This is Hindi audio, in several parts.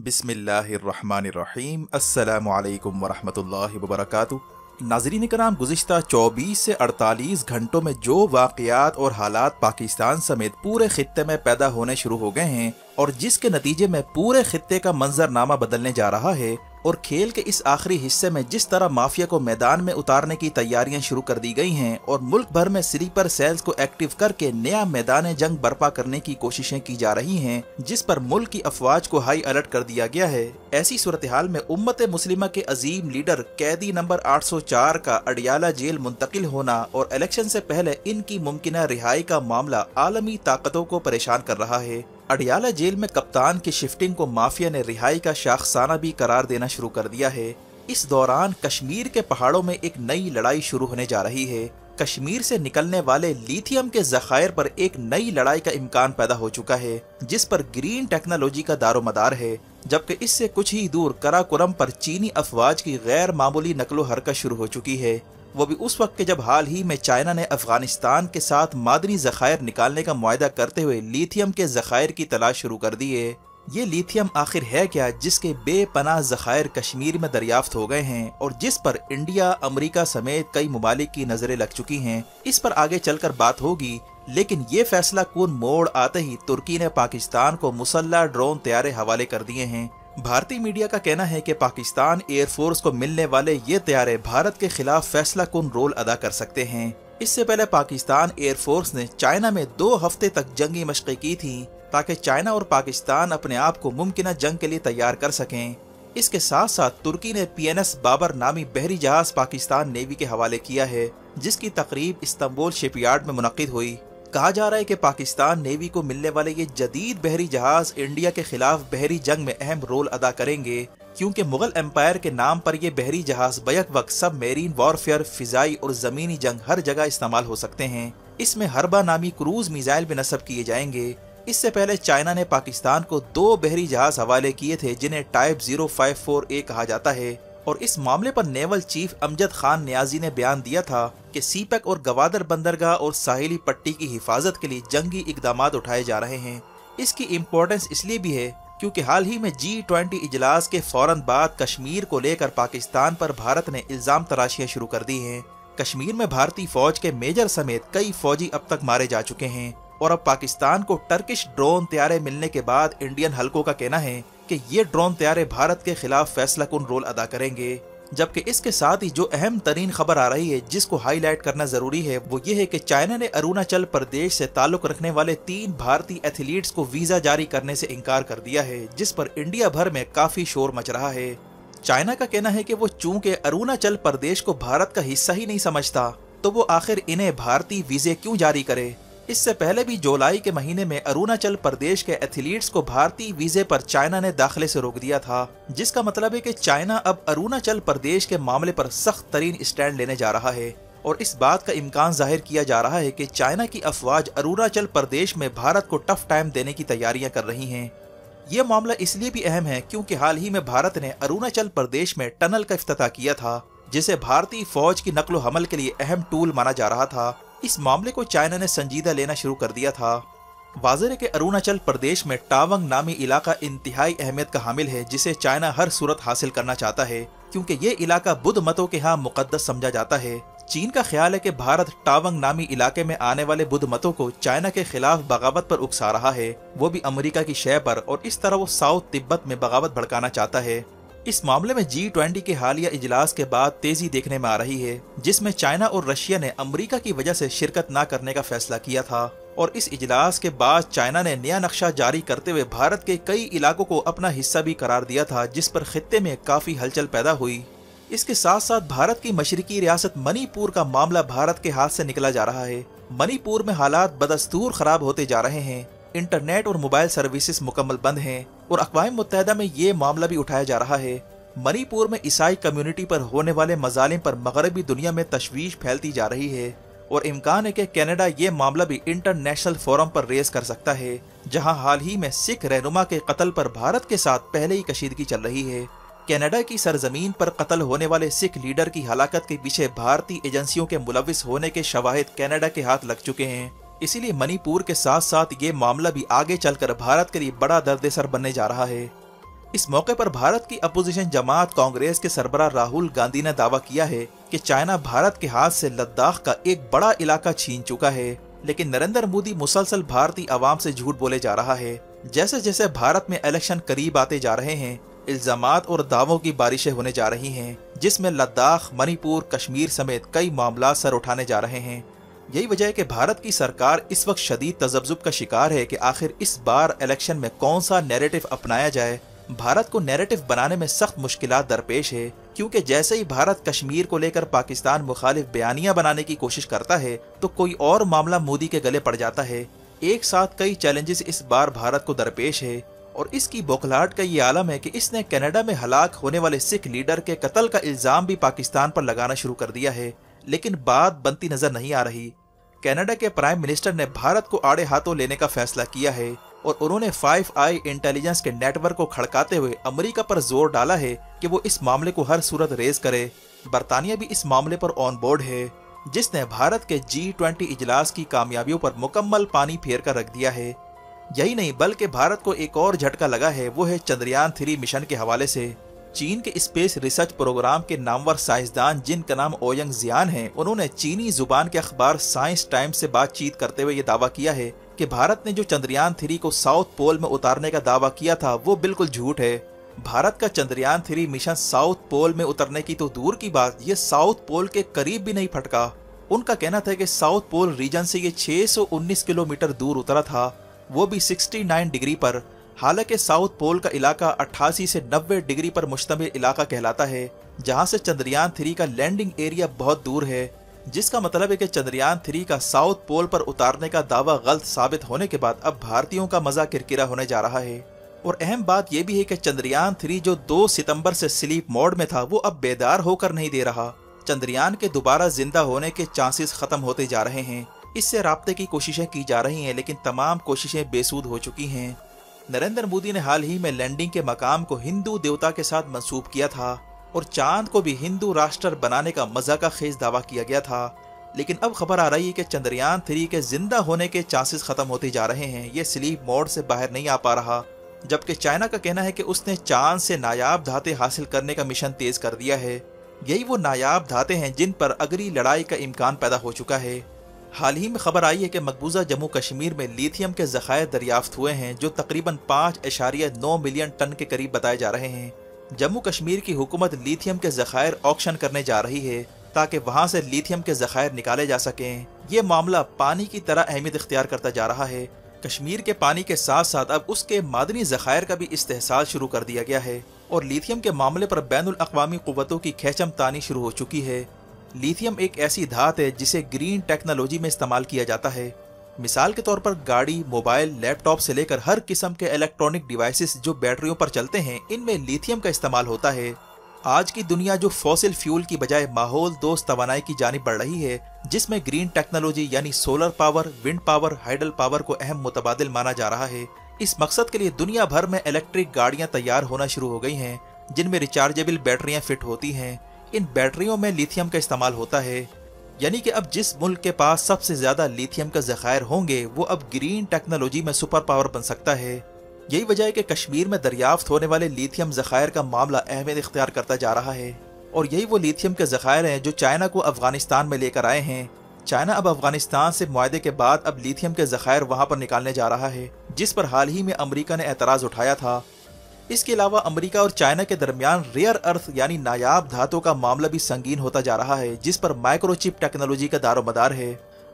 बिस्मिल्लाहिर्रहमानिर्रहीम अस्सलामुअलैकुम वरहमतुल्लाहि वबरकातुहू। नाज़रीन कराम, गुज़िश्ता 24 से 48 घंटों में जो वाक़यात और हालात पाकिस्तान समेत पूरे खित्ते में पैदा होने शुरू हो गए हैं और जिसके नतीजे में पूरे खित्ते का मंजरनामा बदलने जा रहा है और खेल के इस आखिरी हिस्से में जिस तरह माफिया को मैदान में उतारने की तैयारियां शुरू कर दी गई हैं और मुल्क भर में स्लीपर सेल्स को एक्टिव करके नया मैदान जंग बर्पा करने की कोशिशें की जा रही हैं, जिस पर मुल्क की अफवाज को हाई अलर्ट कर दिया गया है। ऐसी सूरत हाल में उम्मत मुस्लिमा के अजीम लीडर कैदी नंबर 804 का अडियाला जेल मुंतकिल होना और इलेक्शन से पहले इनकी मुमकिना रिहाई का मामला आलमी ताकतों को परेशान कर रहा है। अडियाला जेल में कप्तान की शिफ्टिंग को माफिया ने रिहाई का शाखसाना भी करार देना शुरू कर दिया है। इस दौरान कश्मीर के पहाड़ों में एक नई लड़ाई शुरू होने जा रही है। कश्मीर से निकलने वाले लिथियम के जखायर पर एक नई लड़ाई का इम्कान पैदा हो चुका है, जिस पर ग्रीन टेक्नोलॉजी का दारोमदार है, जबकि इससे कुछ ही दूर कराकोरम पर चीनी अफवाज की गैर मामूली नकलो हरकत शुरू हो चुकी है। वो भी उस वक्त के जब हाल ही में चाइना ने अफगानिस्तान के साथ मादनी जखायर निकालने का मुआहदा करते हुए लिथियम के जखायर की तलाश शुरू कर दी है। ये लिथियम आखिर है क्या, जिसके बेपनाह जखायर कश्मीर में दरियाफ्त हो गए हैं और जिस पर इंडिया, अमेरिका समेत कई ममालिक की नजरें लग चुकी हैं। इस पर आगे चलकर बात होगी, लेकिन ये फैसला कून मोड़ आते ही तुर्की ने पाकिस्तान को मुसल्लह ड्रोन तैयारे हवाले कर दिए हैं। भारतीय मीडिया का कहना है कि पाकिस्तान एयरफोर्स को मिलने वाले ये तैयारे भारत के खिलाफ फैसला कुन रोल अदा कर सकते हैं। इससे पहले पाकिस्तान एयरफोर्स ने चाइना में 2 हफ्ते तक जंगी मशक़ें की थी, ताकि चाइना और पाकिस्तान अपने आप को मुमकिना जंग के लिए तैयार कर सकें। इसके साथ साथ तुर्की ने PNS बाबर नामी बहरी जहाज पाकिस्तान नेवी के हवाले किया है, जिसकी तकरीब इस्तांबुल शिपयार्ड में मुनक्किद हुई। कहा जा रहा है कि पाकिस्तान नेवी को मिलने वाले ये जदीद बहरी जहाज इंडिया के खिलाफ बहरी जंग में अहम रोल अदा करेंगे, क्योंकि मुगल एम्पायर के नाम पर ये बहरी जहाज बैक वक्त सब मेरीन वॉरफेयर, फिजाई और जमीनी जंग हर जगह इस्तेमाल हो सकते हैं। इसमें हरबा नामी क्रूज मिसाइल भी नस्ब किए जाएंगे। इससे पहले चाइना ने पाकिस्तान को 2 बहरी जहाज हवाले किए थे, जिन्हें टाइप 054A कहा जाता है, और इस मामले पर नेवल चीफ अमजद खान नियाजी ने बयान दिया था कि सीपैक और गवादर बंदरगाह और साहिली पट्टी की हिफाजत के लिए जंगी इकदाम उठाए जा रहे हैं। इसकी इम्पोर्टेंस इसलिए भी है क्योंकि हाल ही में G20 इजलास के फौरन बाद कश्मीर को लेकर पाकिस्तान पर भारत ने इल्जाम तराशियां शुरू कर दी हैं। कश्मीर में भारतीय फौज के मेजर समेत कई फौजी अब तक मारे जा चुके हैं और अब पाकिस्तान को टर्किश ड्रोन तैयारे मिलने के बाद इंडियन हलकों का कहना है कि ये ड्रोन तैयारे भारत के खिलाफ फैसला कुन रोल अदा करेंगे। जबकि इसके साथ ही जो अहम तरीन खबर आ रही है, जिसको हाईलाइट करना जरूरी है, वो ये है कि चाइना ने अरुणाचल प्रदेश से ताल्लुक रखने वाले 3 भारतीय एथलीट्स को वीजा जारी करने से इनकार कर दिया है, जिस पर इंडिया भर में काफी शोर मच रहा है। चाइना का कहना है कि वो चूंकि अरुणाचल प्रदेश को भारत का हिस्सा ही नहीं समझता, तो वो आखिर इन्हें भारतीय वीजे क्यों जारी करे। इससे पहले भी जुलाई के महीने में अरुणाचल प्रदेश के एथलीट्स को भारतीय वीजे पर चाइना ने दाखिले से रोक दिया था, जिसका मतलब है कि चाइना अब अरुणाचल प्रदेश के मामले पर सख्त तरीन स्टैंड लेने जा रहा है और इस बात का इम्कान जाहिर किया जा रहा है कि चाइना की अफवाज अरुणाचल प्रदेश में भारत को टफ टाइम देने की तैयारियां कर रही हैं। ये मामला इसलिए भी अहम है क्योंकि हाल ही में भारत ने अरुणाचल प्रदेश में टनल का इफ्तिताह किया था, जिसे भारतीय फौज की नकलो हमल के लिए अहम टूल माना जा रहा था। इस मामले को चाइना ने संजीदा लेना शुरू कर दिया था। वाज़ेह है कि अरुणाचल प्रदेश में टावंग नामी इलाका इंतहाई अहमियत का हामिल है, जिसे चाइना हर सूरत हासिल करना चाहता है, क्योंकि ये इलाका बुद्ध मतों के यहाँ मुकद्दस समझा जाता है। चीन का ख्याल है कि भारत टावंग नामी इलाके में आने वाले बुद्ध मतों को चाइना के खिलाफ बगावत पर उकसा रहा है, वो भी अमेरिका की शय पर, और इस तरह वो साउथ तिब्बत में बगावत भड़काना चाहता है। इस मामले में G20 के हालिया इजलास के बाद तेजी देखने में आ रही है, जिसमें चाइना और रशिया ने अमेरिका की वजह से शिरकत न करने का फैसला किया था, और इस इजलास के बाद चाइना ने नया नक्शा जारी करते हुए भारत के कई इलाकों को अपना हिस्सा भी करार दिया था, जिस पर खित्ते में काफी हलचल पैदा हुई। इसके साथ साथ भारत की मशरिकी रियासत मणिपुर का मामला भारत के हाथ से निकला जा रहा है। मणिपुर में हालात बदस्तूर खराब होते जा रहे हैं, इंटरनेट और मोबाइल सर्विसेज मुकम्मल बंद हैं और अक़वाम मुत्तहिदा में ये मामला भी उठाया जा रहा है। मणिपुर में ईसाई कम्युनिटी पर होने वाले मजालिम पर मगरबी दुनिया में तशवीश फैलती जा रही है और इम्कान है कि कनाडा ये मामला भी इंटरनेशनल फोरम पर रेस कर सकता है, जहां हाल ही में सिख रहनुमा के कत्ल पर भारत के साथ पहले ही कशीदगी चल रही है। कनाडा की सरजमीन पर कत्ल होने वाले सिख लीडर की हलाकत के पीछे भारतीय एजेंसियों के मुलविस होने के शवाहिद कनाडा के हाथ लग चुके हैं। इसीलिए मणिपुर के साथ साथ ये मामला भी आगे चलकर भारत के लिए बड़ा दर्द सर बनने जा रहा है। इस मौके पर भारत की अपोजिशन जमात कांग्रेस के सरबराह राहुल गांधी ने दावा किया है कि चाइना भारत के हाथ से लद्दाख का एक बड़ा इलाका छीन चुका है, लेकिन नरेंद्र मोदी मुसलसल भारतीय आवाम से झूठ बोले जा रहा है। जैसे जैसे भारत में इलेक्शन करीब आते जा रहे हैं, इल्जामात और दावों की बारिशें होने जा रही हैं, जिसमें लद्दाख, मणिपुर, कश्मीर समेत कई मामला सर उठाने जा रहे हैं। यही वजह है कि भारत की सरकार इस वक्त शदीद तजब्जुब का शिकार है कि आखिर इस बार इलेक्शन में कौन सा नैरेटिव अपनाया जाए। भारत को नैरेटिव बनाने में सख्त मुश्किलात दरपेश है, क्योंकि जैसे ही भारत कश्मीर को लेकर पाकिस्तान मुखालिफ बयानियां बनाने की कोशिश करता है तो कोई और मामला मोदी के गले पड़ जाता है। एक साथ कई चैलेंजेस इस बार भारत को दरपेश है और इसकी बौखलाहट का ये आलम है कि इसने कनाडा में हलाक होने वाले सिख लीडर के कत्ल का इल्जाम भी पाकिस्तान पर लगाना शुरू कर दिया है, लेकिन बात बनती नजर नहीं आ रही। कनाडा के प्राइम मिनिस्टर ने भारत को आड़े हाथों लेने का फैसला किया है और उन्होंने 5 आई इंटेलिजेंस के नेटवर्क को खड़काते हुए अमेरिका पर जोर डाला है कि वो इस मामले को हर सूरत रेज करे। बरतानिया भी इस मामले पर ऑन बोर्ड है, जिसने भारत के G20 इजलास की कामयाबियों पर मुकम्मल पानी फेर कर रख दिया है। यही नहीं बल्कि भारत को एक और झटका लगा है, वो है चंद्रयान 3 मिशन के हवाले से। चीन के स्पेस रिसर्च प्रोग्राम के नामवर साइंसदान जिनका नाम ओयंग जियान है, उन्होंने चीनी जुबान के अखबार साइंस टाइम्स से बातचीत करते हुए ये दावा किया है कि भारत ने जो चंद्रयान 3 को साउथ पोल में उतारने का दावा किया था वो बिल्कुल झूठ है। भारत का चंद्रयान 3 मिशन साउथ पोल में उतरने की तो दूर की बात, ये साउथ पोल के करीब भी नहीं फटका। उनका कहना था कि साउथ पोल रीजन से ये 619 किलोमीटर दूर उतरा था, वो भी 69 डिग्री पर। हालांकि साउथ पोल का इलाका 88 से 90 डिग्री पर मुश्तमिल इलाका कहलाता है, जहां से चंद्रयान 3 का लैंडिंग एरिया बहुत दूर है, जिसका मतलब है कि चंद्रयान 3 का साउथ पोल पर उतारने का दावा गलत साबित होने के बाद अब भारतीयों का मजा किरकिरा होने जा रहा है। और अहम बात यह भी है कि चंद्रयान 3 जो 2 सितंबर से स्लीप मोड में था वो अब बेदार होकर नहीं दे रहा। चंद्रयान के दोबारा जिंदा होने के चांसेस खत्म होते जा रहे हैं। इससे राब्ते की कोशिशें की जा रही हैं, लेकिन तमाम कोशिशें बेसूद हो चुकी हैं। नरेंद्र मोदी ने हाल ही में लैंडिंग के मकाम को हिंदू देवता के साथ मंसूब किया था और चांद को भी हिंदू राष्ट्र बनाने का मजाका खेज दावा किया गया था, लेकिन अब खबर आ रही है कि चंद्रयान 3 के जिंदा होने के चांसेस खत्म होते जा रहे हैं। ये स्लीप मोड से बाहर नहीं आ पा रहा, जबकि चाइना का कहना है कि उसने चांद से नायाब धाते हासिल करने का मिशन तेज कर दिया है। यही वो नायाब धाते हैं जिन पर अगली लड़ाई का इम्कान पैदा हो चुका है। हाल ही में खबर आई है कि मकबूजा जम्मू कश्मीर में लिथियम के ज़खायर दरियाफ्त हुए हैं, जो तकरीबन 5.9 मिलियन टन के करीब बताए जा रहे हैं। जम्मू कश्मीर की हुकूमत लिथियम के ज़खायर ऑक्शन करने जा रही है ताकि वहां से लिथियम के ज़खायर निकाले जा सकें। ये मामला पानी की तरह अहमियत इख्तियार करता जा रहा है। कश्मीर के पानी के साथ साथ अब उसके मादनी ज़खायर का भी इस्तेहसाल शुरू कर दिया गया है और लिथियम के मामले पर बैनुल अक़वामी क़ुव्वतों की खैचम तानी शुरू हो चुकी है। लिथियम एक ऐसी धात है जिसे ग्रीन टेक्नोलॉजी में इस्तेमाल किया जाता है। मिसाल के तौर पर गाड़ी, मोबाइल, लैपटॉप से लेकर हर किस्म के इलेक्ट्रॉनिक डिवाइसेस जो बैटरियों पर चलते हैं, इनमें लिथियम का इस्तेमाल होता है। आज की दुनिया जो फॉसिल फ्यूल की बजाय माहौल दोस्त तवानाई की जानिब बढ़ रही है, जिसमें ग्रीन टेक्नोलॉजी यानी solar power, wind power, hydel power को अहम मुतबादिल माना जा रहा है। इस मकसद के लिए दुनिया भर में इलेक्ट्रिक गाड़ियां तैयार होना शुरू हो गई हैं, जिनमें रिचार्जेबल बैटरियां फिट होती हैं। इन बैटरियों में लिथियम का इस्तेमाल होता है, यानी कि अब जिस मुल्क के पास सबसे ज्यादा लिथियम का ज़खायर होंगे वो अब ग्रीन टेक्नोलॉजी में सुपर पावर बन सकता है। यही वजह है कि कश्मीर में दरियाफ्त होने वाले लिथियम ज़खायर का मामला अहमियत इख्तियार करता जा रहा है और यही वो लिथियम के ज़खायर हैं जो चाइना को अफगानिस्तान में लेकर आए हैं। चाइना अब अफगानिस्तान से मुआहदे के बाद अब लिथियम के ज़खायर वहां पर निकालने जा रहा है, जिस पर हाल ही में अमरीका ने एतराज़ उठाया था। इसके अलावा अमेरिका और चाइना के दरमियान रेयर अर्थ यानी नायाब धातों का मामला भी संगीन होता जा रहा है, जिस पर माइक्रोचिप टेक्नोलॉजी का दारोमदार है।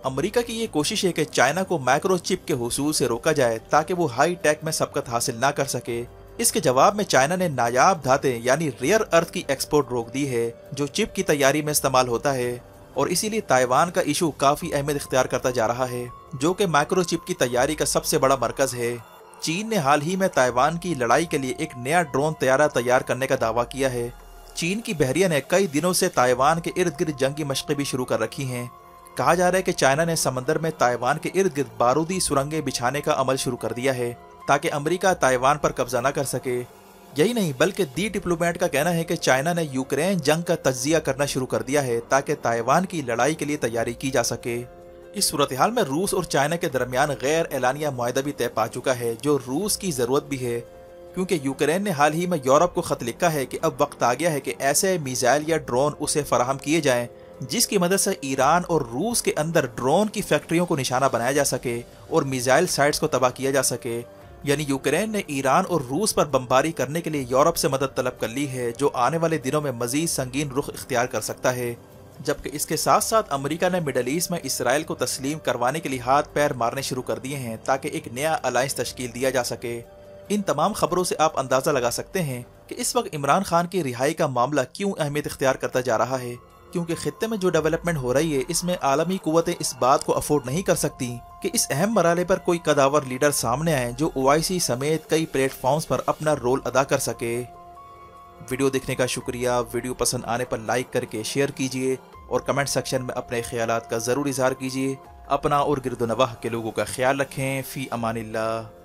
अमेरिका की ये कोशिश है कि चाइना को माइक्रोचिप के हुसूल से रोका जाए ताकि वो हाई टेक में सबकत हासिल ना कर सके। इसके जवाब में चाइना ने नायाब धाते यानी रेयर अर्थ की एक्सपोर्ट रोक दी है, जो चिप की तैयारी में इस्तेमाल होता है और इसीलिए ताइवान का इशू काफी अहमियत इख्तियार करता जा रहा है, जो कि माइक्रोचिप की तैयारी का सबसे बड़ा मरकज है। चीन ने हाल ही में ताइवान की लड़ाई के लिए एक नया ड्रोन तैयारा तैयार करने का दावा किया है। चीन की बहरिया ने कई दिनों से ताइवान के इर्द गिर्द जंगी मशक़ें भी शुरू कर रखी हैं। कहा जा रहा है कि चाइना ने समंदर में ताइवान के इर्द गिर्द बारूदी सुरंगें बिछाने का अमल शुरू कर दिया है ताकि अमेरिका ताइवान पर कब्जा न कर सके। यही नहीं बल्कि दी डिप्लोमेट का कहना है कि चाइना ने यूक्रेन जंग का तज्जिया करना शुरू कर दिया है ताकि ताइवान की लड़ाई के लिए तैयारी की जा सके। इस सूरत हाल में रूस और चाइना के दरमियान गैर एलानिया मुआहदा भी तय पा चुका है, जो रूस की जरूरत भी है। क्योंकि यूक्रेन ने हाल ही में यूरोप को खत लिखा है कि अब वक्त आ गया है कि ऐसे मिसाइल या ड्रोन उसे फराहम किए जाएं जिसकी मदद से ईरान और रूस के अंदर ड्रोन की फैक्ट्रियों को निशाना बनाया जा सके और मिसाइल साइट्स को तबाह किया जा सके। यानी यूक्रेन ने ईरान और रूस पर बमबारी करने के लिए यूरोप से मदद तलब कर ली है, जो आने वाले दिनों में मजीद संगीन रुख इख्तियार कर सकता है। जबकि इसके साथ साथ अमेरिका ने मिडल ईस्ट में इसराइल को तस्लीम करवाने के लिए हाथ पैर मारने शुरू कर दिए हैं ताकि एक नया अलायंस तश्कील दिया जा सके। इन तमाम खबरों से आप अंदाजा लगा सकते हैं कि इस वक्त इमरान खान की रिहाई का मामला क्यों अहमियत इख्तियार करता जा रहा है, क्योंकि खित्ते में जो डेवलपमेंट हो रही है इसमें आलमी कुव्वतें इस बात को अफोर्ड नहीं कर सकती कि इस अहम मराले पर कोई कदावर लीडर सामने आए जो OIC समेत कई प्लेटफॉर्म्स पर अपना रोल अदा कर सके। वीडियो देखने का शुक्रिया। वीडियो पसंद आने पर लाइक करके शेयर कीजिए और कमेंट सेक्शन में अपने ख्यालात का ज़रूर इजहार कीजिए। अपना और गिरदोनवाह के लोगों का ख्याल रखें। फ़ी अमानिल्लाह।